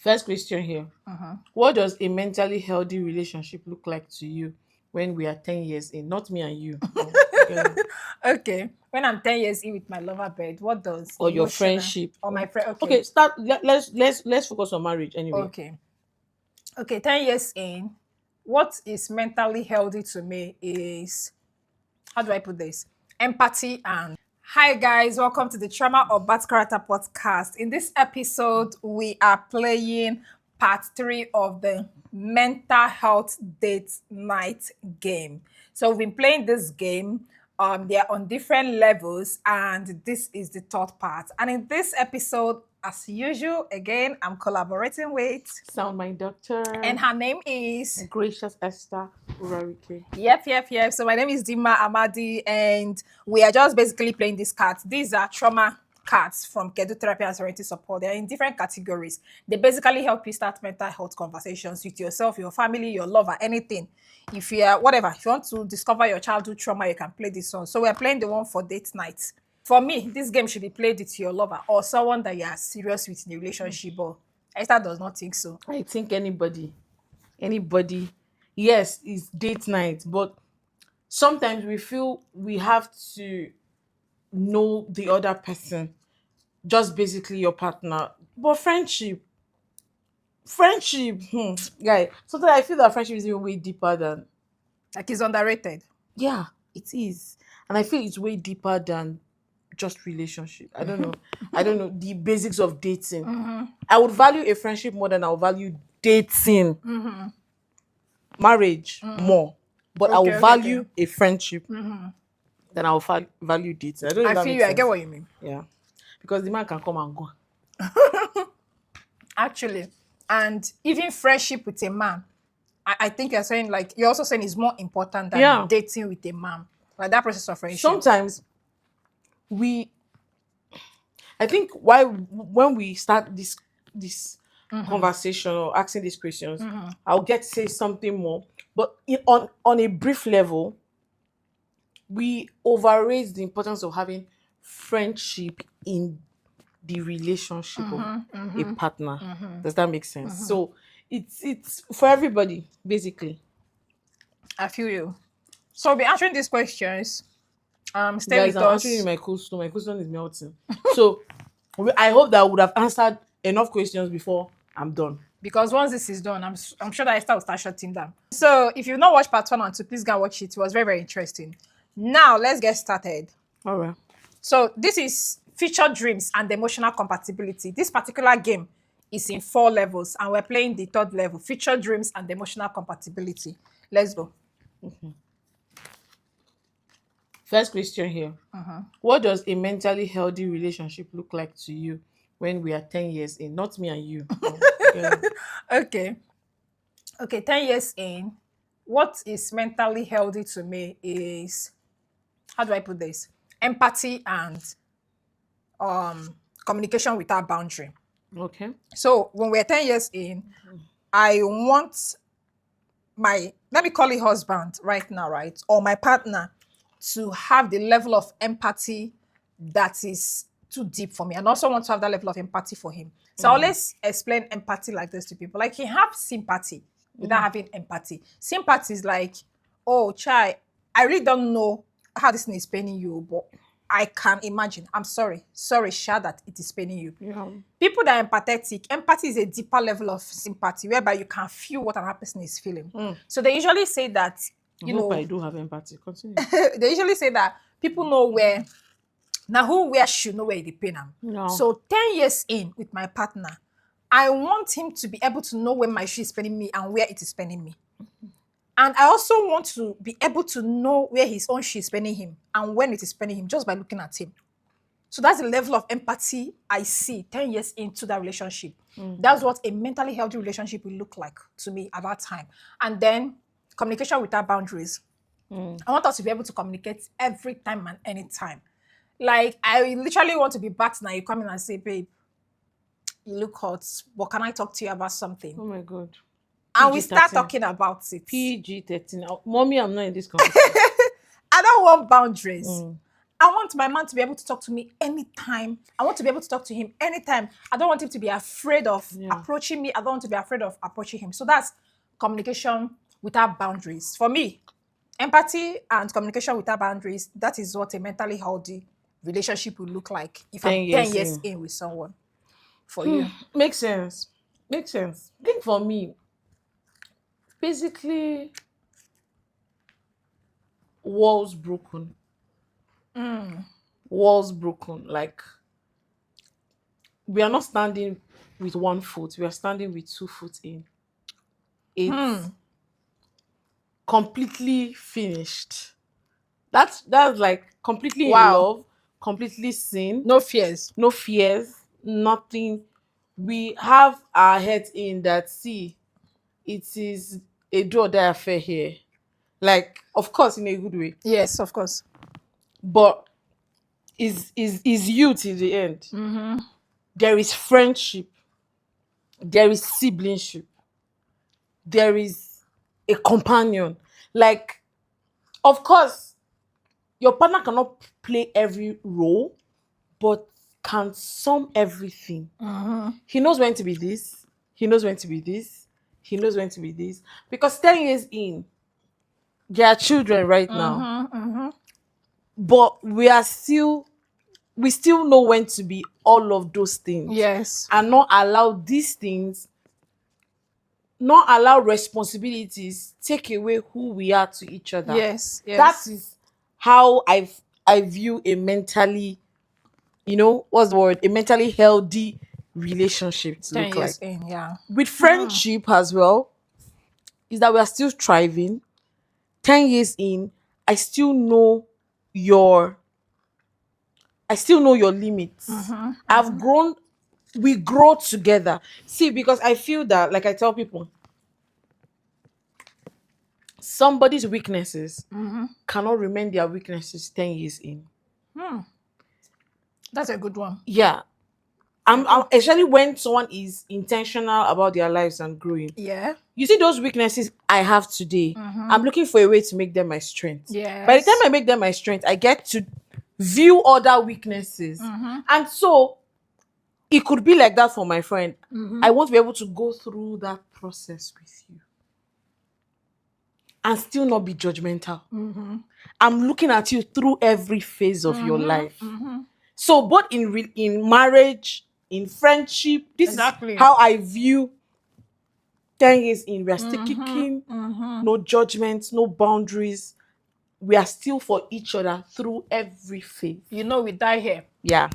First question here. What does a mentally healthy relationship look like to you when we are 10 years in? Not me and you. Okay. Okay. When I'm 10 years in with my lover bed, what does Or your emotional friendship. or my friend? Okay. Okay, start. Let's focus on marriage anyway. Okay. Okay. 10 years in, what is mentally healthy to me is, how do I put this? Empathy and hi guys, welcome to the Trauma or Bad Character podcast. In this episode, we are playing part 3 of the mental health date night game. So we've been playing this game. They're on different levels, and this is the third part. And in this episode, as usual, again, I'm collaborating with, Soundminddoctor. and her name is Gracious Esther Urarike. Yep. So my name is Dima Amadi, and we are just basically playing these cards. These are trauma cards from Kedu Therapy and Serenity Support. They're in different categories. They basically help you start mental health conversations with yourself, your family, your lover, anything. If you are whatever, if you want to discover your childhood trauma, you can play this one. So we're playing the one for date night. For me, this game should be played with your lover or someone that you are serious with in a relationship. But Esther does not think so. I think anybody, yes, it's date night, but sometimes we feel we have to know the other person, just basically your partner. But friendship, guy. Sometimes I feel that friendship is even way deeper than, Like it's underrated. yeah, it is, and I feel it's way deeper than just relationship. I don't know the basics of dating. I would value a friendship more than I would value dating, marriage more, but I will value a friendship than I will value dating. I don't know if I that feel makes you. I sense. get what you mean. Yeah, because the man can come and go. Actually, and even friendship with a man, I think you're saying, like, you're also saying it's more important than Yeah. dating with a man. Like that process of friendship. Sometimes I think why when we start this conversation or asking these questions, I'll get to say something more. But on a brief level, we overrate the importance of having friendship in the relationship of a partner. Does that make sense? So it's for everybody, basically. I feel you. So we'll be answering these questions. Stay Guys, with I'm us. answering my question. My question is melting. So I hope that I would have answered enough questions before I'm done. Because once this is done, I'm sure that Esther will start shutting down. So if you've not watched part 1 and 2, please go and watch it. It was very, very interesting. Now let's get started. All right. So this is future dreams and emotional compatibility. This particular game is in 4 levels, and we're playing the 3rd level, future dreams and emotional compatibility. Let's go. First question here. What does a mentally healthy relationship look like to you when we are 10 years in? Not me and you. Yeah. Okay, 10 years in, what is mentally healthy to me is, how do I put this? Empathy and communication without boundary. Okay. So when we're 10 years in, I want my, let me call it husband right now, right? Or my partner to have the level of empathy that is too deep for me, and also want to have that level of empathy for him. So I always explain empathy like this to people. Like, you have sympathy without having empathy. Sympathy is like, oh, chai, I really don't know how this thing is paining you, but I can imagine. I'm sorry, Sha, that it is paining you. Yeah. People that are empathetic, empathy is a deeper level of sympathy whereby you can feel what another person is feeling. So they usually say that, I hope I do have empathy. Continue. they usually say that people know where, now where should know where the pain am. No. So 10 years in with my partner, I want him to be able to know when my shoe is paining me and where it is paining me. And I also want to be able to know where his own shoe is paining him and when it is paining him just by looking at him. So that's the level of empathy I see 10 years into that relationship. That's what a mentally healthy relationship will look like to me at that time. And then communication without boundaries. I want us to be able to communicate every time and any time. Like, I literally want to be back now. You come in and say, babe, you look hot, but can I talk to you about something? Oh my God. And we start PG-13. talking about it. PG-13. Mommy, I'm not in this conversation. I don't want boundaries. And I want my man to be able to talk to me anytime. I want to be able to talk to him anytime. I don't want him to be afraid of approaching me. I don't want to be afraid of approaching him. So that's communication without boundaries. For me, empathy and communication without boundaries, that is what a mentally healthy relationship will look like if I'm 10 years in with someone. For you. Makes sense. Makes sense. I think for me, basically, walls broken. Walls broken. Like, we are not standing with one foot, we are standing with 2 foot in. It's completely finished. That's like completely in love, completely seen. No fears. No fears, nothing. We have our heads in that, see, it is a do or die affair here. Like, of course, in a good way. Yes, of course. But is you till the end. There is friendship, there is siblingship, there is a companion. Like, of course, your partner cannot play every role, but can sum everything. He knows when to be this, he knows when to be this, he knows when to be this. Because 10 years in, there are children right now. But we still know when to be all of those things. Yes. And not allow these things, not allow responsibilities take away who we are to each other. Yes. That is how I view a mentally, what's the word? A mentally healthy relationship to 10 look years like. in, yeah. With friendship as well, is that we are still thriving. 10 years in, I still know your limits. I've grown, we grow together. See, because I feel that, like I tell people, somebody's weaknesses cannot remain their weaknesses 10 years in. That's a good one. Yeah. I'm especially when someone is intentional about their lives and growing. Yeah. You see those weaknesses I have today, I'm looking for a way to make them my strength. Yes. By the time I make them my strength, I get to view other weaknesses. And so it could be like that for my friend. I want to be able to go through that process with you and still not be judgmental. I'm looking at you through every phase of your life. So both in marriage, in friendship, this is how I view 10 years in. We are still kicking, no judgments, no boundaries. We are still for each other through every phase. We die here. Yeah.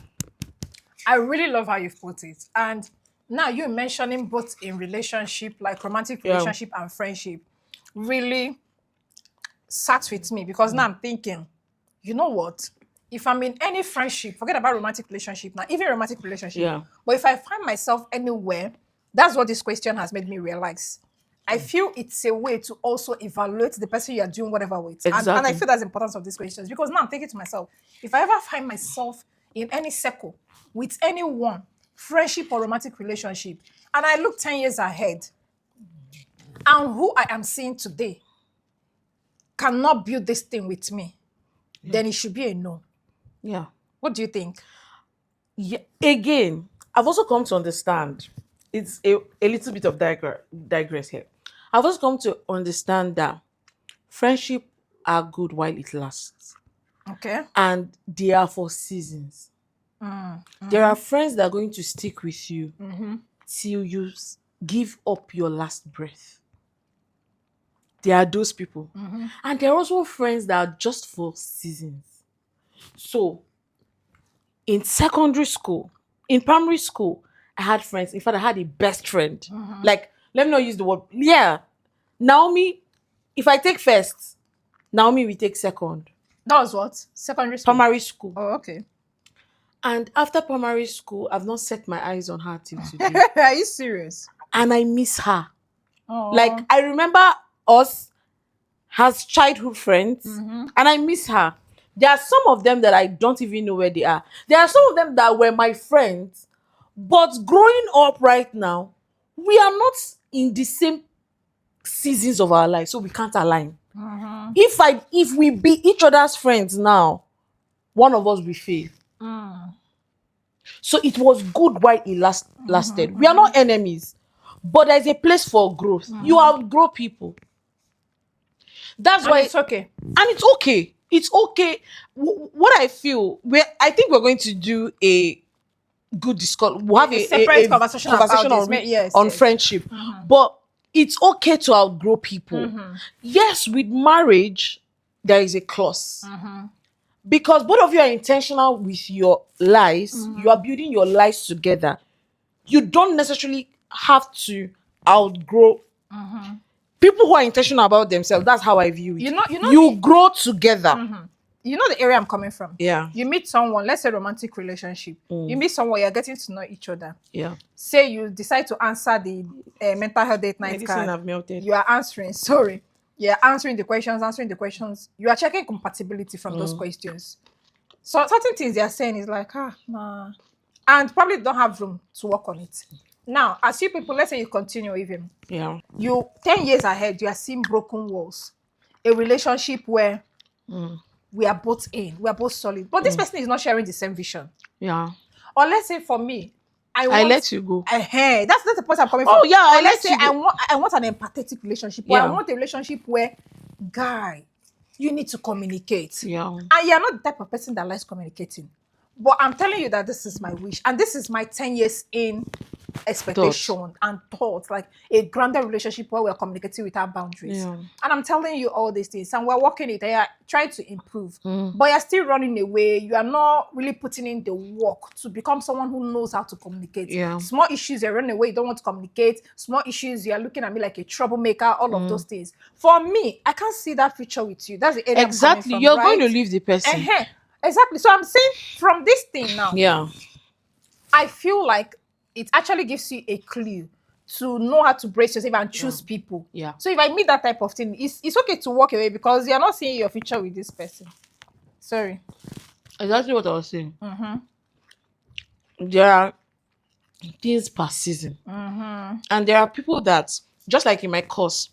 I really love how you've put it. And now you're mentioning both in relationship, like romantic relationship and friendship, really sat with me because now I'm thinking, you know what? If I'm in any friendship, forget about romantic relationship now, even romantic relationship. But if I find myself anywhere, that's what this question has made me realize. I feel it's a way to also evaluate the person you are doing whatever with. Exactly. And I feel that's the importance of these questions because now I'm thinking to myself, if I ever find myself in any circle with anyone, friendship or romantic relationship, and I look 10 years ahead, and who I am seeing today cannot build this thing with me, then it should be a no. Yeah. What do you think? Yeah. Again, I've also come to understand, it's a little bit of digress here. I've also come to understand that friendship are good while it lasts. Okay. And they are for seasons. There are friends that are going to stick with you till you give up your last breath. There are those people. And there are also friends that are just for seasons. So, in secondary school, in primary school, I had friends. In fact, I had a best friend. Like, let me not use the word. Yeah. Naomi, if I take first, Naomi will take second. That was what? Secondary school? Primary school. Oh, okay. And after primary school, I've not set my eyes on her till today. Are you serious? And I miss her. Oh. Like, I remember us as childhood friends, and I miss her. There are some of them that I don't even know where they are. There are some of them that were my friends, but growing up right now, we are not in the same seasons of our life, so we can't align. If we be each other's friends now, one of us will fail. So it was good while it lasted. We are not enemies, but there's a place for growth. You outgrow people. That's why it's okay. And it's okay. It's okay. What I feel, I think we're going to do a good discussion. We'll have A separate conversation about on, this. Yes, on yes. friendship. But it's okay to outgrow people. Yes, with marriage, there is a clause. Because both of you are intentional with your lives. You are building your lives together. You don't necessarily have to outgrow people who are intentional about themselves. That's how I view it. You grow together. You know the area I'm coming from. Yeah. You meet someone, let's say romantic relationship. You meet someone, you're getting to know each other. Yeah. Say you decide to answer the mental health date night card. Have melted. You are answering. Sorry. You're answering the questions. You are checking compatibility from those questions. So certain things they are saying is like, nah. And probably don't have room to work on it. Now, as you people, let's say you continue with him. Yeah. You 10 years ahead, you are seeing broken walls. A relationship where we are both solid. But this person is not sharing the same vision. Yeah. Or let's say for me, I let you go. That's the point I'm coming from. Oh yeah, let's say I want an empathetic relationship. Or I want a relationship where, guy, you need to communicate. Yeah. And you're not the type of person that likes communicating. But I'm telling you that this is my wish. And this is my 10 years in expectation and thoughts. Like a grounded relationship where we're communicating without boundaries. Yeah. And I'm telling you all these things. And we're working it. You're trying to improve. But you're still running away. You are not really putting in the work to become someone who knows how to communicate. Yeah. Small issues, you're running away. You don't want to communicate. Small issues, you're looking at me like a troublemaker. All of those things. For me, I can't see that future with you. That's the area exactly. I'm coming from, you're right? going to leave the person. Exactly. So I'm saying from this thing now, I feel like it actually gives you a clue to know how to brace yourself and choose people. Yeah. So if I meet that type of thing, it's okay to walk away because you're not seeing your future with this person. Sorry. Exactly what I was saying. There are things per season. And there are people that, just like in my course,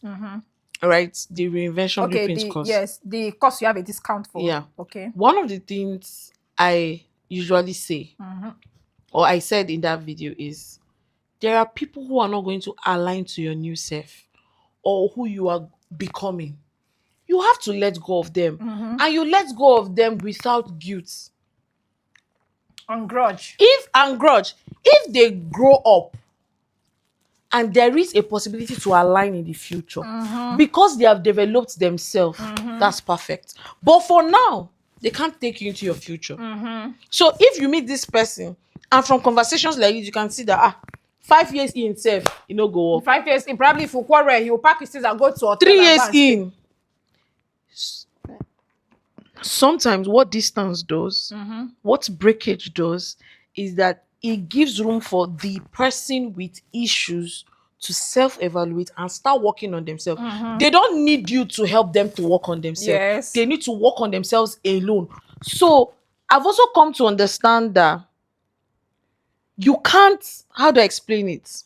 right? The reinvention blueprint course. Yes, the course you have a discount for. Yeah. Okay. One of the things I usually say, or I said in that video, is there are people who are not going to align to your new self or who you are becoming. You have to let go of them. And you let go of them without guilt. And grudge. If they grow up and there is a possibility to align in the future because they have developed themselves, that's perfect. But for now, they can't take you into your future. So if you meet this person and from conversations like this, you can see that 5 years in himself, you know, go up. 5 years in, probably if you quarrel, he will pack his things and go to hotel. 3 years in. Sometimes what distance does, what breakage does, is that it gives room for the person with issues to self-evaluate and start working on themselves. They don't need you to help them to work on themselves. Yes. They need to work on themselves alone. So I've also come to understand that you can't, how do I explain it?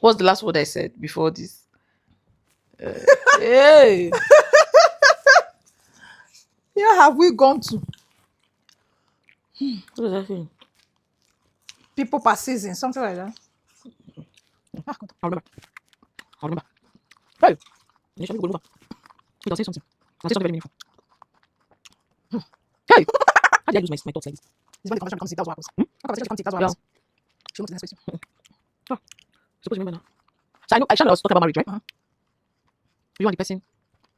What's the last word I said before this? Hey. Where have we gone to? What does that mean? People per season, something like that. I'll remember. Hey, you should go over. I'll say something. I'll say something very meaningful. Hey, how did I lose my thoughts like this? It's when the conversation becomes deep, that's what happens. Conversation becomes deep, that's what happens. Should we move to the next question? Suppose you remember now. So I was talking about marriage, right? You want the person?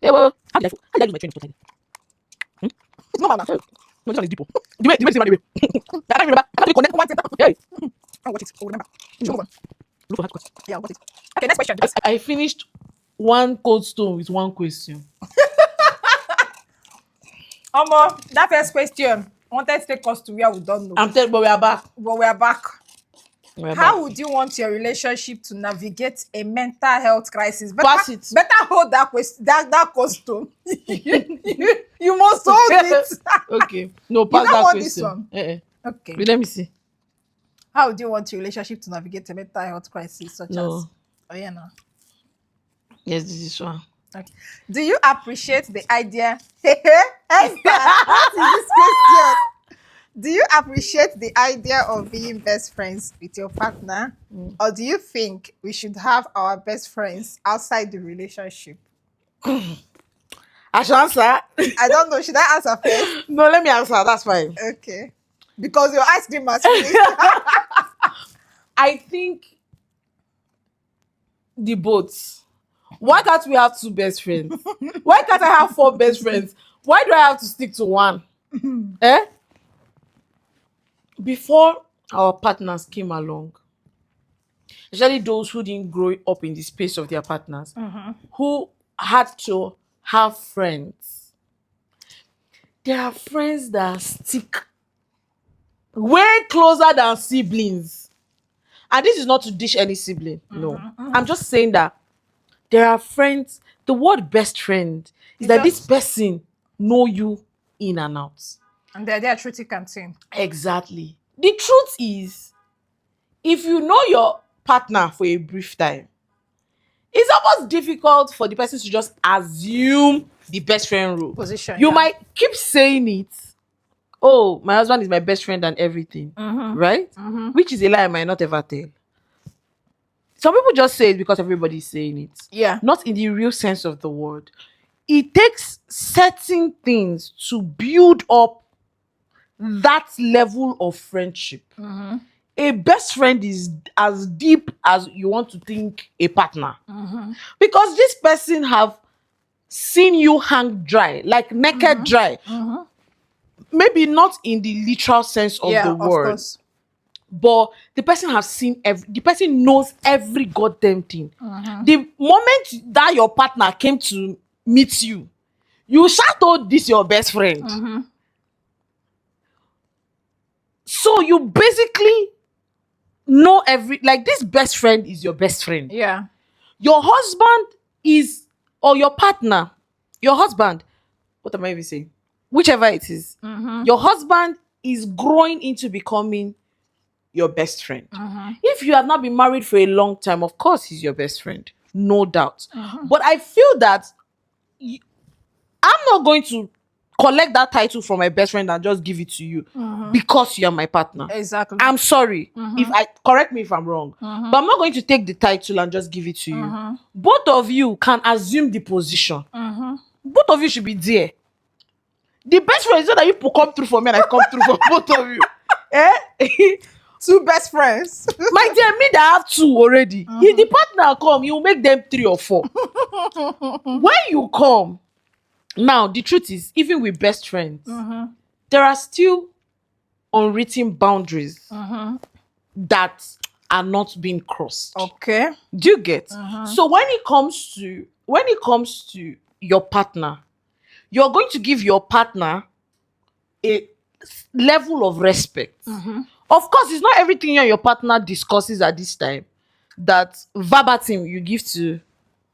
Yeah, well, how did I lose my train of thought like this? It's not bad now. No, this one is deep. The way the right away. I don't remember. I can't connect one thing. Hey. I'll watch it. I'll remember. Move on. Look for that question. Yeah, I'll watch it. Okay, next question. I finished one cold stone with one question. That first question wanted to take us to where we don't know. I'm telling you, but we are back. But we are back. How would you want your relationship to navigate a mental health crisis? Pass it. Better hold that question, that costume. you must hold it. Okay. No, pass you don't that want question. This one? Okay. Wait, let me see. How would you want your relationship to navigate a mental health crisis such as? Oh yeah, no. Yes, this is one. Okay. Do you appreciate the idea? Esther, what is this question? Do you appreciate the idea of being best friends with your partner? Or do you think we should have our best friends outside the relationship? I should answer. I don't know. Should I answer first? No, let me answer. That's fine. Okay. Because your ice cream must finish. I think the both. Why can't we have two best friends? Why can't I have four best friends? Why do I have to stick to one? Eh? Before our partners came along, especially those who didn't grow up in the space of their partners, who had to have friends. There are friends that stick way closer than siblings. And this is not to dish any sibling. No. I'm just saying that there are friends. The word best friend is that this person know you in and out. And they're there through thick and thin. Exactly. The truth is, if you know your partner for a brief time, it's almost difficult for the person to just assume the best friend role. Position. You might keep saying it. Oh, my husband is my best friend and everything. Right? Which is a lie I might not ever tell. Some people just say it because everybody's saying it. Yeah. Not in the real sense of the word. It takes certain things to build up that level of friendship. A best friend is as deep as you want to think a partner. Because this person have seen you hang dry, like naked dry. Maybe not in the literal sense of the word. Of course. But the person has seen the person knows every goddamn thing. The moment that your partner came to meet you, you shall told this your best friend. So you basically know this best friend is your best friend. Yeah. Your husband is, or your partner, your husband, what am I even saying? Whichever it is, your husband is growing into becoming your best friend. If you have not been married for a long time, of course he's your best friend, no doubt. But I feel that I'm not going to collect that title from my best friend and just give it to you because you are my partner. Exactly. I'm sorry if I correct me if I'm wrong, but I'm not going to take the title and just give it to you. Both of you can assume the position. Both of you should be there. The best friend is not that you come through for me and I come through for both of you. Two best friends. My dear, me that have two already. If the partner come, you make them 3 or 4. When you come, now the truth is, even with best friends, there are still unwritten boundaries that are not being crossed. Okay. Do you get? So when it comes to your partner, you're going to give your partner a level of respect. Of course, it's not everything you and your partner discusses at this time that verbatim you give to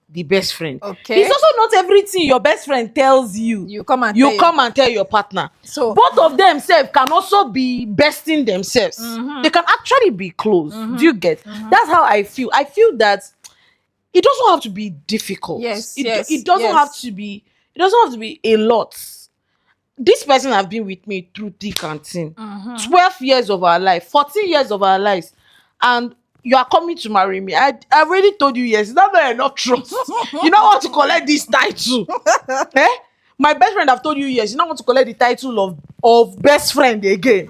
the best friend. Okay. It's also not everything your best friend tells you. You come and tell your partner. So both of them can also be besting themselves. They can actually be close. Do you get? That's how I feel. I feel that it doesn't have to be difficult. It doesn't have to be. It doesn't have to be a lot. This person have been with me through thick and thin. 12 years of our life, 14 years of our lives, and you are coming to marry me. I already told you yes. That's not enough trust. You don't want to collect this title. My best friend have told you yes. You don't want to collect the title of best friend again.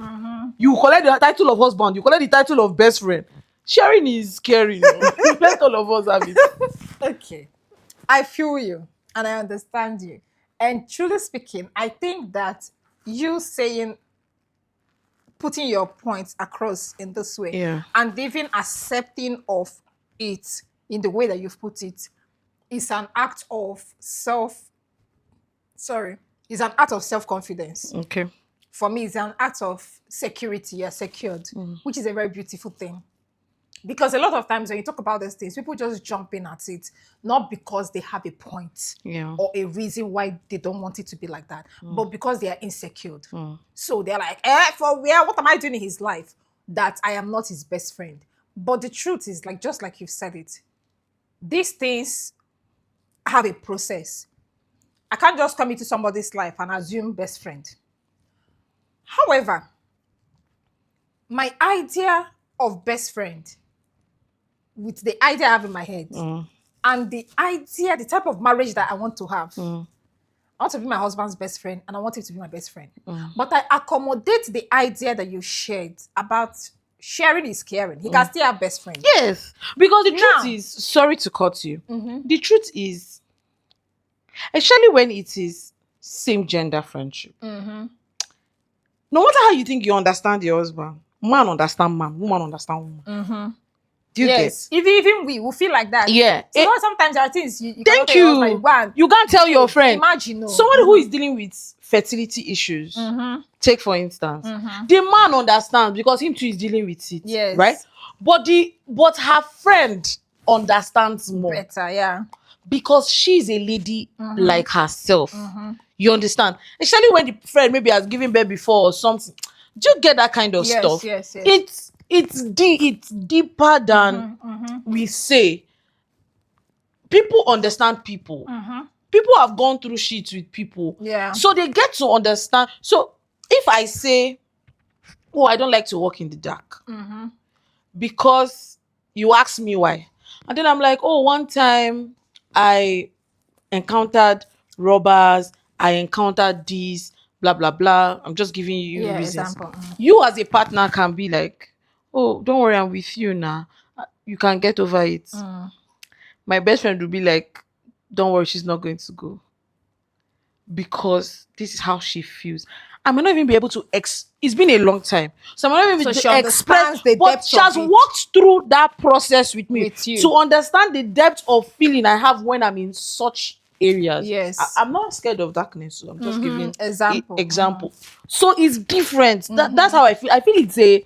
You collect the title of husband. You collect the title of best friend. Sharing is caring. Let all of us have it. Okay. I feel you and I understand you. And truly speaking, I think that you putting your points across in this way and even accepting of it in the way that you've put it is an act of self-confidence. Okay. For me, it's an act of security. You're secured, which is a very beautiful thing. Because a lot of times when you talk about these things, people just jump in at it, not because they have a point or a reason why they don't want it to be like that, but because they are insecure. So they're like, for where? What am I doing in his life that I am not his best friend? But the truth is, just like you've said it, these things have a process. I can't just come into somebody's life and assume best friend. However, my idea of best friend, with the idea I have in my head, and the idea, the type of marriage that I want to have, I want to be my husband's best friend and I want him to be my best friend. But I accommodate the idea that you shared about sharing is caring. He can still have best friend. Yes. Because the truth Now- is, sorry to cut you. The truth is, especially when it is same gender friendship. No matter how you think you understand your husband, man understand man, woman understand woman. Do you Yes, even we will feel like that. Yeah. So you know, sometimes there are things you cannot Thank tell your you. husband, go and You can't tell your friend. imagine, no. Somebody who is dealing with fertility issues. Take for instance, the man understands because him too is dealing with it. Yes. Right. But her friend understands more better, yeah. because she's a lady like herself. You understand? Especially when the friend maybe has given birth before or something. Do you get that kind of Yes, stuff? yes, yes. It's deeper than we say. People understand people. People have gone through shit with people. Yeah. So they get to understand. So if I say, oh, I don't like to walk in the dark because you ask me why. And then I'm like, oh, one time I encountered robbers, I encountered this, blah, blah, blah. I'm just giving you reasons. Example. You as a partner can be like, oh, don't worry, I'm with you now. You can get over it. My best friend will be like, don't worry, she's not going to go. Because this is how she feels. I might not even be able to it's been a long time. So I might not even be able So she to express understands the but depth she has of it. walked through that process with me With you. to understand the depth of feeling I have when I'm in such areas. Yes. I'm not scared of darkness, so I'm just giving Example. example. So it's different. That's how I feel. I feel it's a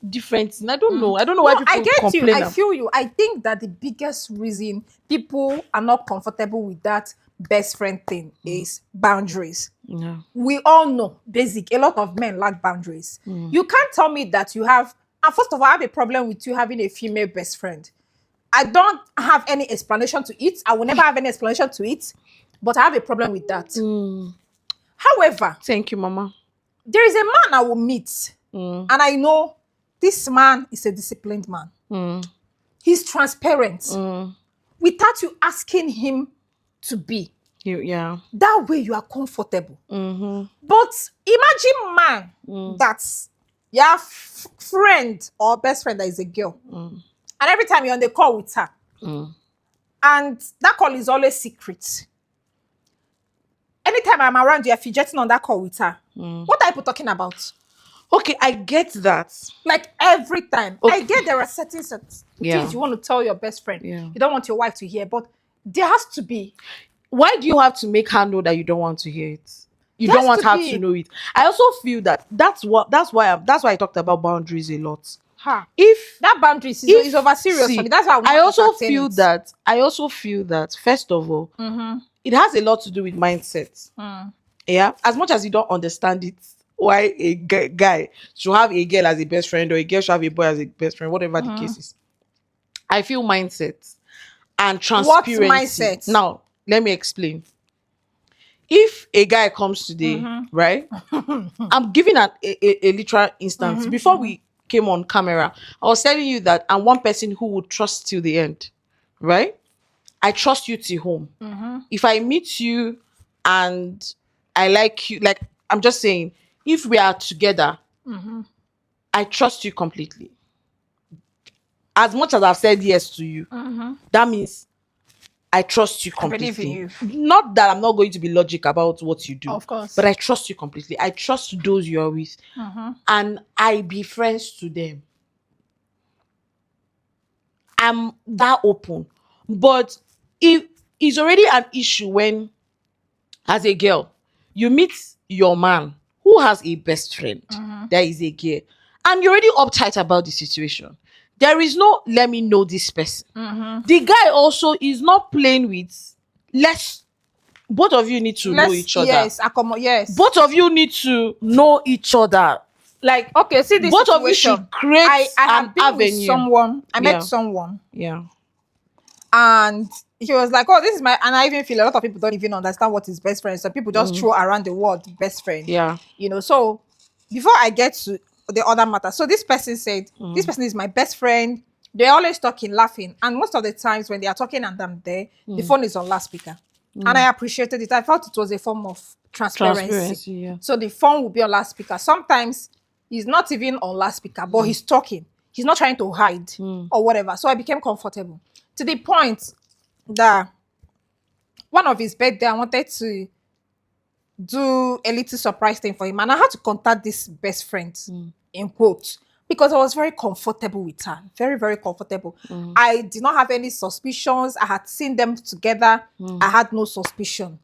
different thing. I don't know. I don't know why No, people I get you. complain. I feel you. I think that the biggest reason people are not comfortable with that best friend thing is boundaries. Yeah. We all know, basic. A lot of men lack boundaries. You can't tell me that you have. And first of all, I have a problem with you having a female best friend. I don't have any explanation to it. I will never have any explanation to it. But I have a problem with that. However, Thank you, Mama. there is a man I will meet, and I know this man is a disciplined man. He's transparent without you asking him to be. Yeah. That way you are comfortable. But imagine man that's your friend or best friend that is a girl, and every time you're on the call with her, and that call is always secret. Anytime I'm around you, you're fidgeting on that call with her. What are people talking about? Okay, I get that. Like every time. Okay. I get there are certain Yeah. things you want to tell your best friend. Yeah. You don't want your wife to hear, but there has to be. Why do you have to make her know that you don't want to hear it? You There don't want has to her be. to know it. I also feel that that's why I talked about boundaries a lot. If that boundary is over serious see, for me, that's why I also feel that first of all, it has a lot to do with mindset. Yeah, as much as you don't understand it, why a guy should have a girl as a best friend or a girl should have a boy as a best friend, whatever the case is. I feel mindset and transparency. What mindset? Now, let me explain. If a guy comes today, right? I'm giving a literal instance. Before we came on camera, I was telling you that I'm one person who would trust till the end, right? I trust you till home. If I meet you and I like you, like I'm just saying, if we are together, I trust you completely. As much as I've said yes to you, that means I trust you completely. believe in Not that I'm not going to be logic about what you do. Of course. But I trust you completely. I trust those you are with. And I be friends to them. I'm that open. But if it's already an issue when, as a girl, you meet your man who has a best friend that is a girl, and you're already uptight about the situation. There is no let me know this person. The guy also is not playing with both of you need to know each other. Yes, yes. Both of you need to know each other. Like, okay, see this both situation. of you should create I have an been avenue. with someone. I Yeah. met someone, Yeah. And he was like, oh, this is my, and I even feel a lot of people don't even understand what is best friend. So people just throw around the word best friend. Yeah. You know, so before I get to the other matter, so this person said, this person is my best friend. They're always talking, laughing. And most of the times when they are talking and I'm there, the phone is on loudspeaker. And I appreciated it. I felt it was a form of transparency. Yeah. So the phone will be on loudspeaker. Sometimes he's not even on loudspeaker, but he's talking. He's not trying to hide or whatever. So I became comfortable to the point that one of his birthday, I wanted to do a little surprise thing for him. And I had to contact this best friend, in quotes, because I was very comfortable with her. Very, very comfortable. I did not have any suspicions. I had seen them together. I had no suspicion.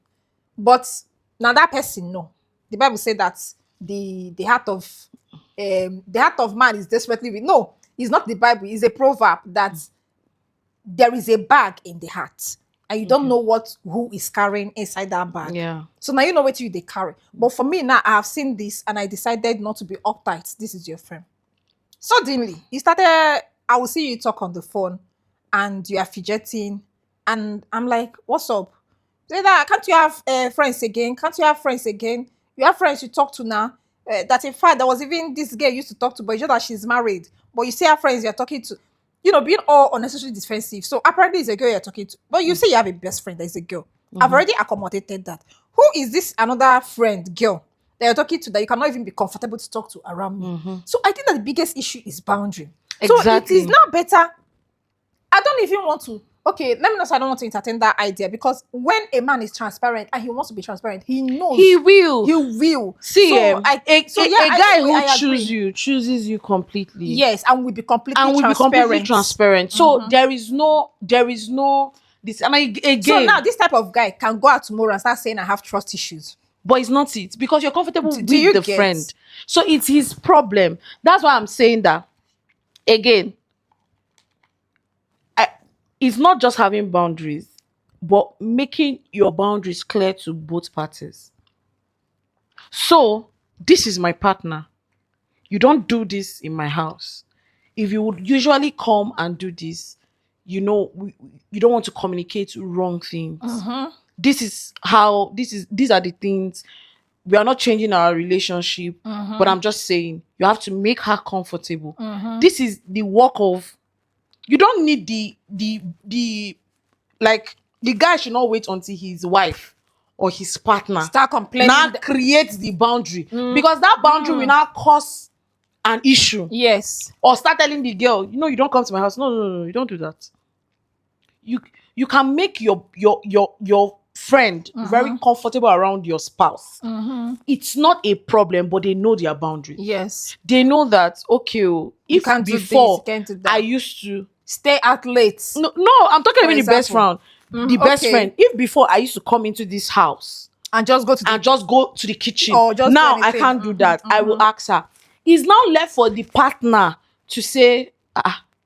But now that person, no. The Bible said that the heart of man is desperately with. No, it's not the Bible. It's a proverb that there is a bag in the heart. And you don't know who is carrying inside that bag. Yeah. So now you know what they carry. But for me now, I have seen this and I decided not to be uptight. This is your friend. Suddenly, he started, I will see you talk on the phone and you are fidgeting. And I'm like, what's up? Say that, can't you have friends again? Can't you have friends again? You have friends you talk to now. That in fact, there was even this girl you used to talk to, but it's just that she's married. But you see her friends you're talking to. You know, being all unnecessarily defensive. So apparently it's a girl you're talking to. But you say you have a best friend that is a girl. I've already accommodated that. Who is this another friend, girl, that you're talking to that you cannot even be comfortable to talk to around me? So I think that the biggest issue is boundary. Exactly. So it is now better. I don't even want to. Okay, let me know. So I don't want to entertain that idea because when a man is transparent and he wants to be transparent, he knows He will. He will. See, so a guy who chooses you completely. Yes, and will be completely and will transparent. be completely transparent. So there is no this. And again, so now this type of guy can go out tomorrow and start saying I have trust issues. But it's not it because you're comfortable with you the get? friend. So it's his problem. That's why I'm saying that again. It's not just having boundaries, but making your boundaries clear to both parties. So, this is my partner. You don't do this in my house. If you would usually come and do this, you know, you don't want to communicate wrong things. These are the things. We are not changing our relationship, but I'm just saying you have to make her comfortable. This is the work of. You don't need the like the guy should not wait until his wife or his partner start complaining. Now create the boundary because that boundary will now cause an issue. Yes. Or start telling the girl, you don't come to my house. No, you don't do that. You can make your friend very comfortable around your spouse. It's not a problem, but they know their boundaries. Yes. They know that if before I used to stay out late. No, I'm talking about the best friend. The best friend. If before I used to come into this house and just go to the kitchen. Or just now I can't do that. I will ask her. It's now left for the partner to say,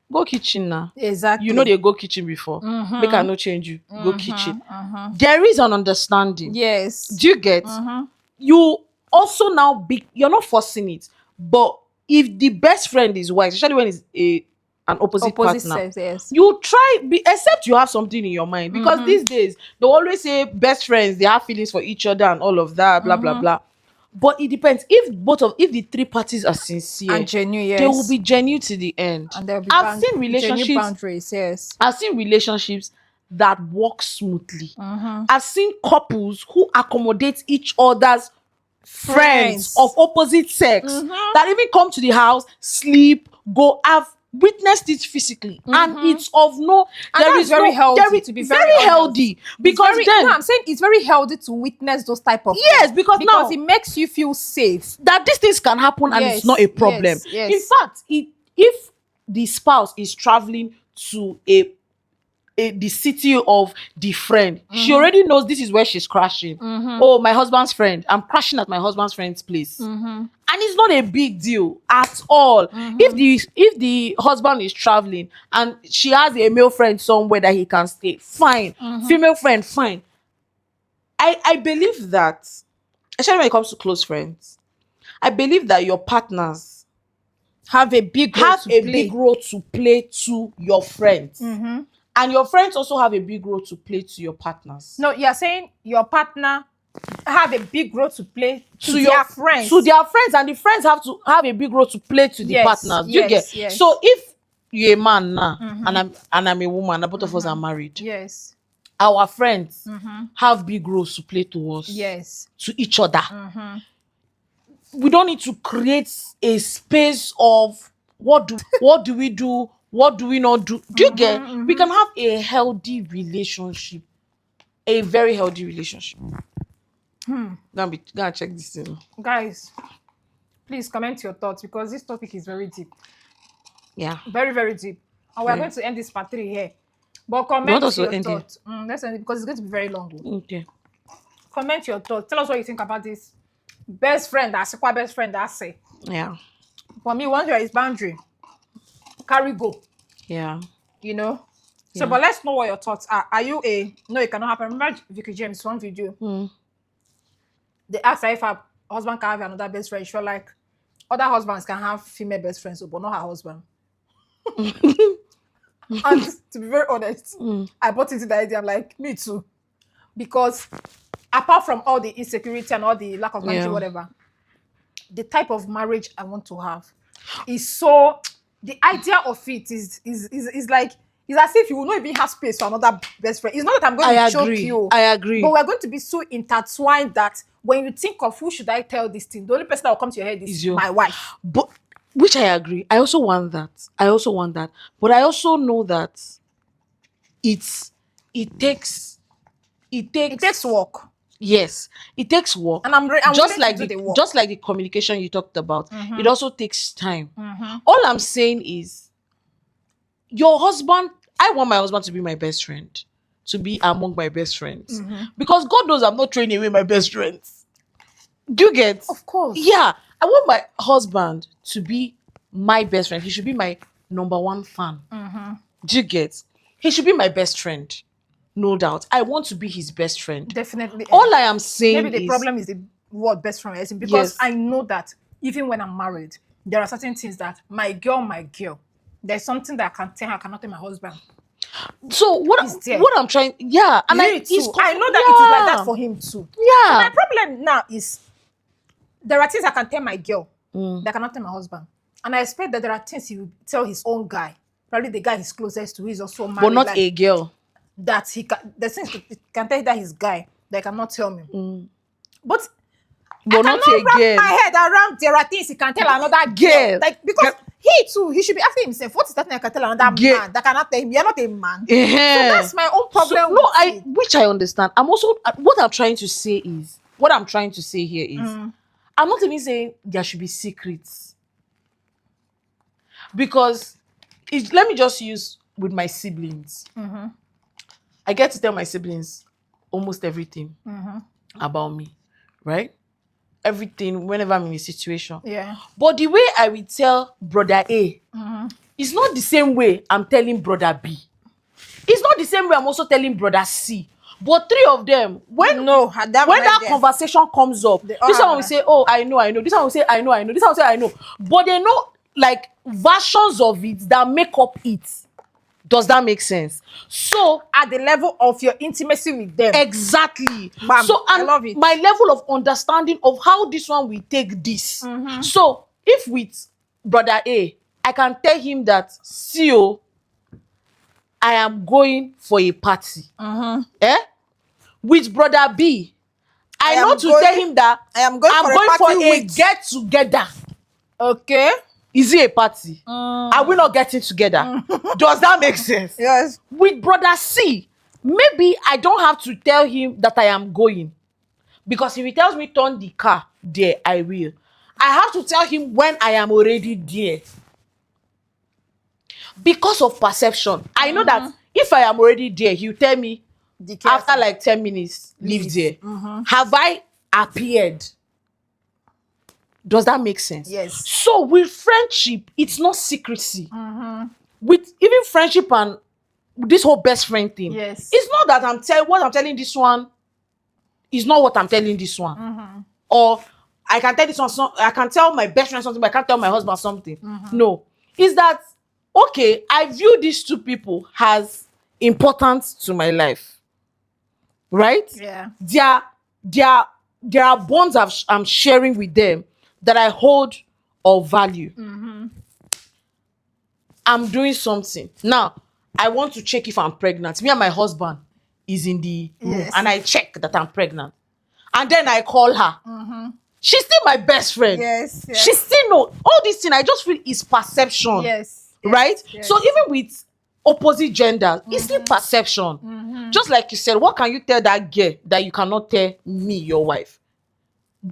go kitchen now. Exactly. You know they go kitchen before. Make I no change you. Go kitchen. There is an understanding. Yes. Do you get? You also now you're not forcing it. But if the best friend is wise, especially when it's an opposite partner, sex, yes. You try except you have something in your mind because these days they always say best friends, they have feelings for each other and all of that, blah blah blah. But it depends. If the three parties are sincere and genuine, yes, they will be genuine to the end. And there will be I've seen relationships, boundaries, yes. I've seen relationships that work smoothly. I've seen couples who accommodate each other's friends of opposite sex that even come to the house, sleep, go. I've witnessed it physically, and it's of no. And there is very healthy to be very healthy because then I'm saying it's very healthy to witness those type of because now it makes you feel safe that these things can happen and it's not a problem. Yes. In fact, if the spouse is traveling to the city of the friend, she already knows this is where she's crashing. Oh, my husband's friend, I'm crashing at my husband's friend's place, and it's not a big deal at all. If the husband is traveling and she has a male friend somewhere that he can stay, fine. Female friend, fine. I believe that, especially when it comes to close friends, I believe that your partners have a big role to play to your friends. And your friends also have a big role to play to your partners. No, you're saying your partner have a big role to play to your their friends. To their friends, and the friends have to have a big role to play to the partners. Do you get? Yes. So if you're a man now, and I'm a woman, and both of us are married. Yes. Our friends have big roles to play to us. Yes. To each other. We don't need to create a space of what do we do, what do we not do. Do you get? We can have a healthy relationship, a very healthy relationship. Gonna check this thing. Guys, please comment your thoughts, because this topic is very deep. Yeah. Very, very deep. And we're going to end this part 3 here. But comment your thoughts. Let's end it, because it's going to be very long. Okay. Comment your thoughts. Tell us what you think about this. Best friend, that's quite best friend, that's it. Yeah. For me, once you're his boundary, carry go. Yeah. You know? So, but let's know what your thoughts are. Are you no, it cannot happen. Remember Vicky James, one video. They asked her if her husband can have another best friend. She felt like other husbands can have female best friends, but not her husband. And to be very honest, I bought into the idea. I'm like, me too. Because apart from all the insecurity and all the lack of marriage, whatever, the type of marriage I want to have is so, the idea of it is like, it's as if you will not even have space for another best friend. It's not that I'm going to choke you. I agree. But we're going to be so intertwined that when you think of who should I tell this thing, the only person that will come to your head is my wife. But which I agree. I also want that. But I also know that it takes work. Yes, it takes work. And I'm just like the communication you talked about. It also takes time. All I'm saying is, your husband, I want my husband to be my best friend, to be among my best friends, because God knows I'm not throwing away my best friends. Do you get? Of course. Yeah, I want my husband to be my best friend. He should be my number one fan. Do you get? He should be my best friend, no doubt. I want to be his best friend. Definitely. All I am saying, maybe the problem is the word best friend, because I know that even when I'm married, there are certain things that my girl, there's something that I can tell her, I cannot tell my husband. So what I'm trying, and I know that it is like that for him too. Yeah. My problem now is there are things I can tell my girl that I cannot tell my husband, and I expect that there are things he will tell his own guy, probably the guy he's closest to, who is also married, but not like, a girl. That he can, the things he can tell that his guy that he cannot tell me. But I not cannot a wrap girl. my head around there are things he can tell another girl. Like, because he too, he should be asking himself, what is that thing I can tell another man that cannot tell him? You're not a man. So that's my own problem. So, which I understand. I'm also, what I'm trying to say here is, I'm not even saying there should be secrets. Because, let me just use with my siblings. I get to tell my siblings almost everything about me, right? Everything whenever I'm in a situation. Yeah. But the way I will tell brother A is not the same way I'm telling brother B. It's not the same way I'm also telling brother C. But 3 of them, when that conversation comes up, this one will say, oh, I know. This one will say, I know. This one will say, I know. But they know, like, versions of it that make up it. Does that make sense? So, at the level of your intimacy with them. Exactly. Bam, so, and I love it. My level of understanding of how this one will take this. So, if with brother A, I can tell him that, see, I am going for a party. With brother B, I know to tell him that I am going for a get together. Okay. Is it a party? Are we not getting together? Does that make sense? Yes. With brother C, maybe I don't have to tell him that I am going. Because if he tells me turn the car there, I will. I have to tell him when I am already there. Because of perception. I know that if I am already there, he'll tell me after like 10 minutes, leave there. Have I appeared? Does that make sense? Yes. So with friendship, it's not secrecy. With even friendship and this whole best friend thing, yes, it's not that what I'm telling this one is not what I'm telling this one. Or I can tell this one, I can tell my best friend something, but I can't tell my husband something. No. It's that, okay, I view these 2 people as important to my life, right? Yeah. There are bonds I'm sharing with them that I hold of value. I'm doing something. Now, I want to check if I'm pregnant. Me and my husband is in the room, Yes. and I check that I'm pregnant. And then I call her. She's still my best friend. Yes. She still know all these things. I just feel is perception. Yes. Right? Yes. So even with opposite gender, it's still perception. Just like you said, what can you tell that girl that you cannot tell me, your wife?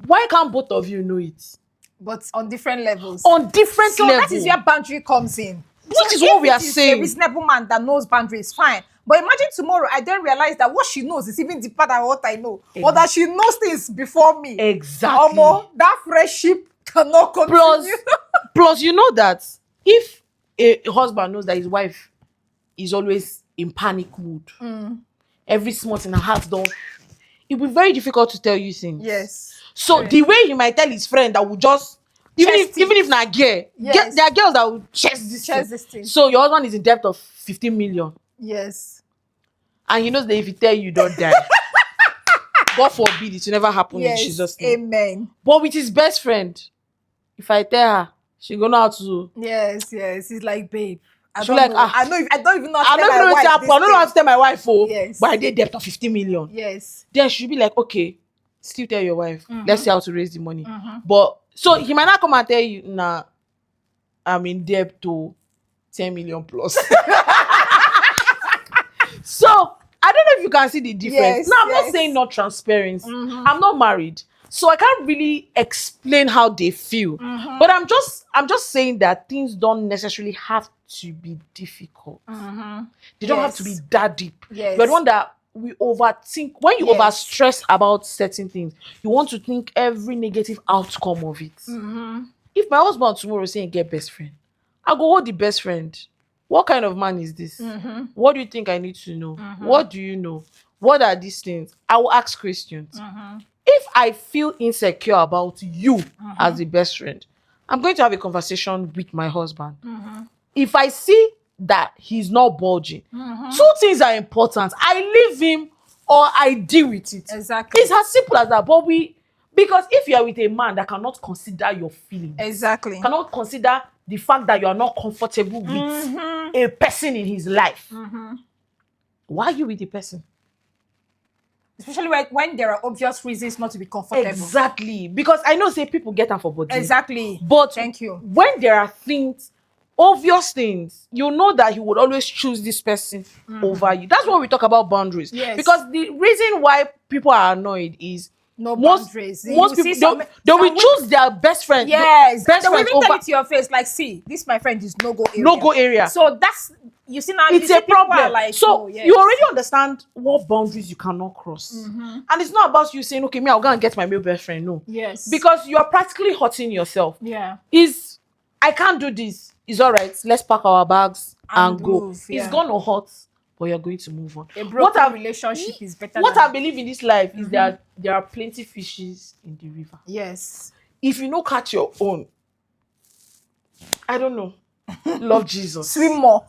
Why can't both of you know it? But on different levels. On different so levels. that is where boundary comes in. Which is what we are saying. A reasonable man that knows boundaries, fine. But imagine tomorrow I then realize that what she knows is even deeper than what I know. Or that she knows things before me. Exactly. That friendship cannot continue. Plus, you know that if a husband knows that his wife is always in panic mood, every small thing her heart don't, it will be very difficult to tell you things. Yes. So the way he might tell his friend that will just even if na girl, there are girls that will chest this thing. So your husband is in debt of 15 million. Yes. And he knows that if he tell you, don't die. God forbid it will never happen in Jesus' name. Amen. But with his best friend, if I tell her, she gonna know how to. Yes. He's like, babe. I don't like, know. I don't even know how to tell my wife. I don't know how to tell my wife, yes. But I did debt of 50 million. Yes. Then she'll be like, okay, still tell your wife. Let's see how to raise the money. But so he might not come and tell you, nah, I'm in debt to 10 million plus. So I don't know if you can see the difference. Now I'm not saying not transparency. I'm not married, so I can't really explain how they feel. But I'm just saying that things don't necessarily have to be difficult. They don't have to be that deep. But one that we overthink. When you overstress about certain things, you want to think every negative outcome of it. If my husband tomorrow saying get best friend, I go hold the best friend. What kind of man is this? What do you think I need to know? What do you know? What are these things? I will ask questions. If I feel insecure about you as the best friend, I'm going to have a conversation with my husband. If I see that he's not budging, two things are important. I leave him or I deal with it. Exactly. It's as simple as that. But because if you are with a man that cannot consider your feelings, cannot consider the fact that you are not comfortable with a person in his life, why are you with the person? Especially when there are obvious reasons not to be comfortable. Exactly. Because I know say people get them for body. Exactly. But thank you. When there are things, obvious things, you know that he would always choose this person over you. That's when we talk about boundaries. Yes. Because the reason why people are annoyed is boundaries. Most people they will choose their best friend. Yes. Best they will friend even tell it to your face like, see, this my friend is no-go area. No-go area. So that's, you see now, it's a problem. Like, so you already understand what boundaries you cannot cross. And it's not about you saying, okay, me, I'll go and get my male best friend. No. Yes. Because you are practically hurting yourself. Yeah. I can't do this. It's all right. Let's pack our bags and go. Move, It's gonna hurt, but you're going to move on. A broken relationship is better. What I believe in this life is that there are plenty fishes in the river. Yes. If you don't catch your own, I don't know. Love Jesus. Swim more.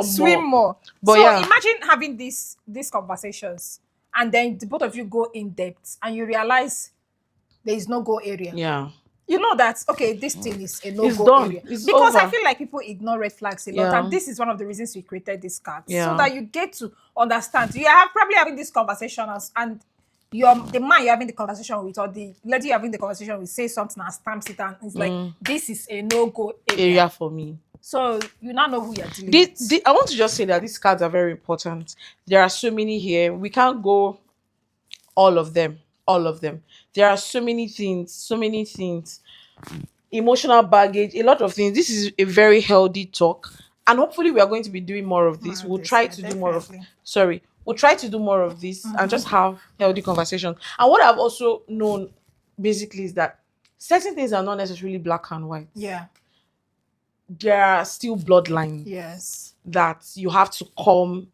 Swim more. But so imagine having these conversations, and then the both of you go in depth, and you realize there is no go area. Yeah. You know that, okay, this thing is a no-go area. It's because over. I feel like people ignore red flags a lot. And this is one of the reasons we created this card. So that you get to understand. You are probably having this conversation and the man you're having the conversation with or the lady you're having the conversation with say something and stamps it and it's like, this is a no-go area for me. So you now know who you're dealing with. I want to just say that these cards are very important. There are so many here. We can't go all of them. There are so many things. Emotional baggage, a lot of things. This is a very healthy talk. And hopefully we are going to be doing more of this. We'll try to do more of this and just have healthy conversations. And what I've also known basically is that certain things are not necessarily black and white. Yeah. There are still bloodlines. Yes. That you have to come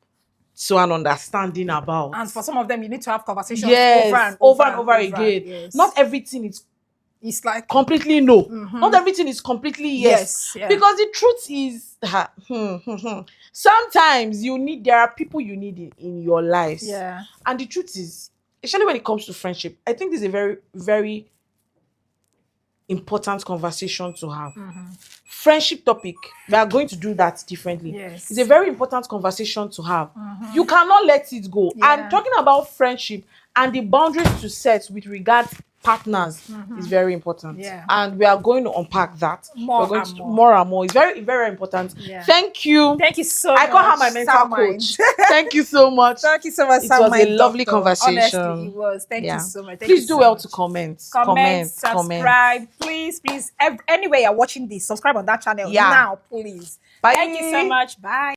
to an understanding about. And for some of them, you need to have conversations over and over again. Yes. Not everything is It's like completely no. Not everything is completely yes. Yes, yeah. Because the truth is sometimes there are people you need in your lives. Yeah. And the truth is, especially when it comes to friendship, I think this is a very, very important conversation to have. Friendship topic, we are going to do that differently. Yes. It's a very important conversation to have. You cannot let it go. Yeah. And talking about friendship and the boundaries to set with regard partners is very important. Yeah. And we are going to unpack that. More We're going and to more. more and more. It's very, very important. Yeah. Thank you. Thank you so I much. call her my mental coach. Thank you so much. Thank you so much. It was a lovely Soundminddoctor. conversation. Honestly, it was. Thank Yeah. you so much. Thank Please you do so well much. to comment. Comment, subscribe. Please. Anyway, you're watching this, subscribe on that channel Yeah. now, please. Bye. Thank you so much. Bye.